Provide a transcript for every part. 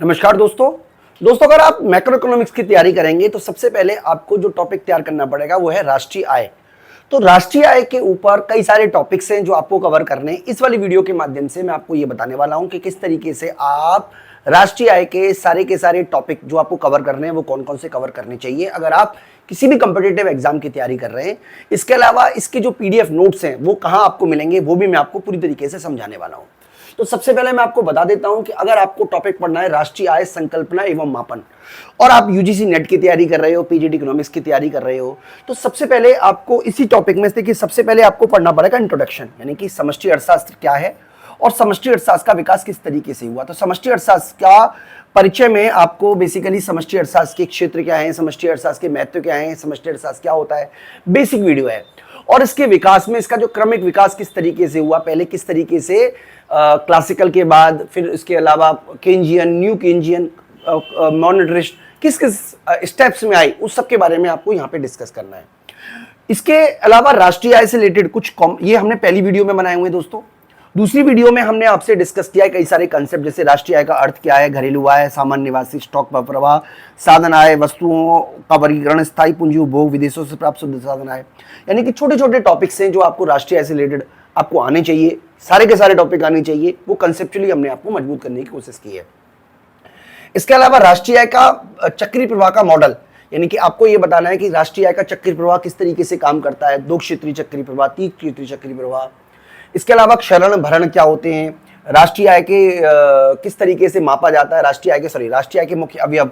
नमस्कार दोस्तों अगर आप मैक्रो इकोनॉमिक्स की तैयारी करेंगे तो सबसे पहले आपको जो टॉपिक तैयार करना पड़ेगा वो है राष्ट्रीय आय। तो राष्ट्रीय आय के ऊपर कई सारे टॉपिक्स हैं जो आपको कवर करने हैं। इस वाली वीडियो के माध्यम से मैं आपको ये बताने वाला हूं कि किस तरीके से आप राष्ट्रीय आय के सारे टॉपिक जो आपको कवर करने हैं वो कौन कौन से कवर करने चाहिए अगर आप किसी भी कॉम्पिटिटिव एग्जाम की तैयारी कर रहे हैं। इसके अलावा इसके जो पीडीएफ नोट्स हैं वो कहां आपको मिलेंगे वो भी मैं आपको पूरी तरीके से समझाने वाला हूं। तो सबसे पहले मैं आपको बता देता हूं कि अगर आपको टॉपिक पढ़ना है राष्ट्रीय आय संकल्पना एवं मापन और आप यूजीसी नेट की तैयारी कर रहे हो, पीजीटी इकोनॉमिक्स की तैयारी कर रहे हो, तो सबसे पहले आपको इसी टॉपिक में से सबसे पहले आपको पढ़ना पड़ेगा इंट्रोडक्शन, यानी कि समष्टि अर्थशास्त्र क्या है और समष्टि अर्थशास्त्र का विकास किस तरीके से हुआ। तो समष्टि अर्थशास्त्र का परिचय में आपको बेसिकली समष्टि अर्थशास्त्र के क्षेत्र क्या है, समष्टि अर्थशास्त्र के महत्व क्या है, समष्टि अर्थशास्त्र क्या होता है, बेसिक वीडियो है। और इसके विकास में इसका जो क्रमिक विकास किस तरीके से हुआ, पहले किस तरीके से क्लासिकल के बाद फिर इसके अलावा केंजियन, न्यू केंजियन, मॉनेटरिस्ट किस किस स्टेप्स में आई, उस सब के बारे में आपको यहाँ पे डिस्कस करना है। इसके अलावा राष्ट्रीय आय से रिलेटेड कुछ ये हमने पहली वीडियो में बनाए हुए दोस्तों। दूसरी वीडियो में हमने आपसे डिस्कस किया है कई सारे कंसेप्ट, जैसे राष्ट्रीय आय का अर्थ क्या है, घरेलू आय, सामान्य निवासी, स्टॉक प्रवाह, साधन आय, वस्तुओं का वर्गीकरण, स्थायी पूंजी उपभोग, विदेशों से प्राप्त शुद्ध साधन आय, यानी कि छोटे छोटे टॉपिक्स हैं जो आपको राष्ट्रीय आय से रिलेटेड आपको आने चाहिए, सारे के सारे टॉपिक आने चाहिए। वो कंसेप्चुअली हमने आपको मजबूत करने की कोशिश की है। इसके अलावा राष्ट्रीय आय का चक्रीय प्रवाह का मॉडल, यानी कि आपको ये बताना है कि राष्ट्रीय आय का चक्रीय प्रवाह किस तरीके से काम करता है, 2 क्षेत्रीय चक्रीय प्रवाह, 3 क्षेत्रीय चक्रीय प्रवाह। इसके अलावा क्षरण भरण क्या होते हैं, राष्ट्रीय आय के किस तरीके से मापा जाता है, राष्ट्रीय आय के मुख्य अवयव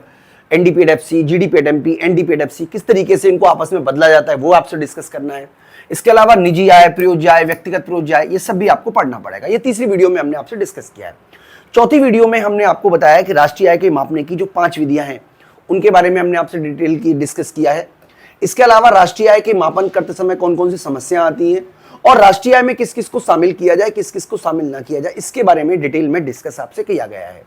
एनडीपीडब्ल्यूसी, जीडीपीडब्ल्यूसी, एनडीपीडब्ल्यूसी किस तरीके से इनको आपस में बदला जाता है वो आपसे डिस्कस करना है। इसके अलावा निजी आय, प्रयोज्य आय, व्यक्तिगत प्रयोज्य आय, ये सब भी आपको पढ़ना पड़ेगा। ये तीसरी वीडियो में हमने आपसे डिस्कस किया है। चौथी वीडियो में हमने आपको बताया कि राष्ट्रीय आय के मापने की जो 5 विधियां हैं उनके बारे में हमने आपसे डिटेल की डिस्कस किया है। इसके अलावा राष्ट्रीय आय के मापन करते समय कौन कौन सी समस्याएं आती हैं और राष्ट्रीय आय में किस किस को शामिल किया जाए, किस किस को शामिल ना किया जाए, इसके बारे में डिटेल में डिस्कस आपसे किया गया है।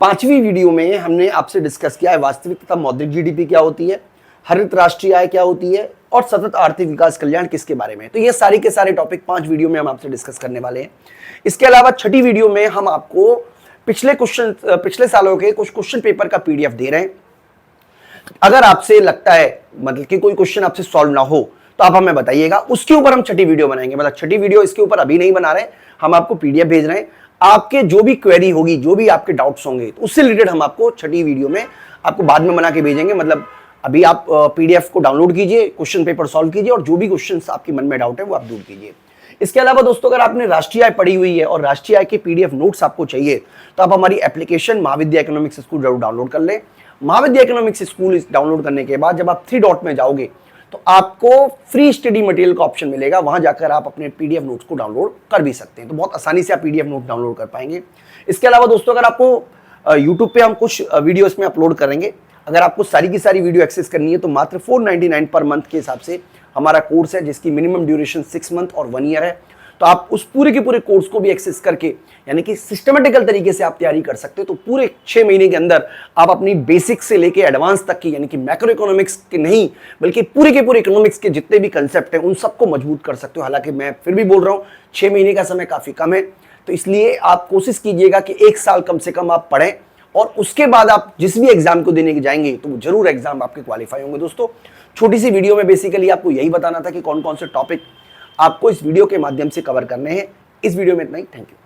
5वीं वीडियो में हमने आपसे डिस्कस किया है वास्तविक तथा मौद्रिक जीडीपी क्या होती है, हरित राष्ट्रीय आय क्या होती है और सतत आर्थिक विकास कल्याण किसके बारे में। तो ये सारे के सारे टॉपिक 5 वीडियो में हम आपसे डिस्कस करने वाले हैं। इसके अलावा 6ठी वीडियो में हम आपको पिछले सालों के कुछ क्वेश्चन पेपर का पीडीएफ दे रहे हैं। अगर आपसे लगता है मतलब कि कोई क्वेश्चन आपसे सॉल्व ना हो तो आप हमें बताइएगा, उसके ऊपर हम 6ठी वीडियो बनाएंगे। मतलब 6ठी वीडियो इसके ऊपर अभी नहीं बना रहे, हम आपको पीडीएफ भेज रहे हैं। आपके जो भी क्वेरी होगी, जो भी आपके डाउट्स होंगे तो उससे रिलेटेड हम आपको 6ठी वीडियो में आपको बाद में बना के भेजेंगे। मतलब अभी आप पीडीएफ को डाउनलोड कीजिए, क्वेश्चन पेपर सॉल्व कीजिए और जो भी क्वेश्चन आपके मन में डाउट है वो आप दूर कीजिए। इसके अलावा दोस्तों अगर आपने राष्ट्रीय आय पढ़ी हुई है और राष्ट्रीय आय के पीडीएफ नोट्स आपको चाहिए तो आप हमारी एप्लीकेशन महाविद्या इकोनॉमिक्स स्कूल जरूर डाउनलोड कर लें। महाविद्या इकोनॉमिक्स स्कूल डाउनलोड करने के बाद जब आप 3 डॉट में जाओगे तो आपको फ्री स्टडी मटेरियल का ऑप्शन मिलेगा, वहां जाकर आप अपने पीडीएफ नोट्स को डाउनलोड कर भी सकते हैं। तो बहुत आसानी से आप पीडीएफ नोट डाउनलोड कर पाएंगे। इसके अलावा दोस्तों अगर आपको यूट्यूब पे हम कुछ वीडियो इसमें अपलोड करेंगे, अगर आपको सारी की सारी वीडियो एक्सेस करनी है तो मात्र 499 पर मंथ के हिसाब से हमारा कोर्स है जिसकी मिनिमम ड्यूरेशन 6 मंथ और 1 ईयर है। तो आप उस पूरे के पूरे कोर्स को भी एक्सेस करके यानी कि सिस्टमेटिकल तरीके से आप तैयारी कर सकते हो। तो पूरे 6 महीने के अंदर आप अपनी बेसिक से लेके एडवांस तक की यानी कि मैक्रो इकोनॉमिक्स के नहीं बल्कि पूरे के पूरे इकोनॉमिक्स के जितने भी कंसेप्ट हैं उन सबको मजबूत कर सकते हो। हालांकि मैं फिर भी बोल रहा हूँ 6 महीने का समय काफी कम है, तो इसलिए आप कोशिश कीजिएगा कि 1 साल कम से कम आप पढ़ें और उसके बाद आप जिस भी एग्जाम को देने के जाएंगे तो जरूर एग्जाम आपके क्वालिफाई होंगे। दोस्तों छोटी सी वीडियो में बेसिकली आपको यही बताना था कि कौन कौन से टॉपिक आपको इस वीडियो के माध्यम से कवर करने हैं। इस वीडियो में इतना ही, थैंक यू।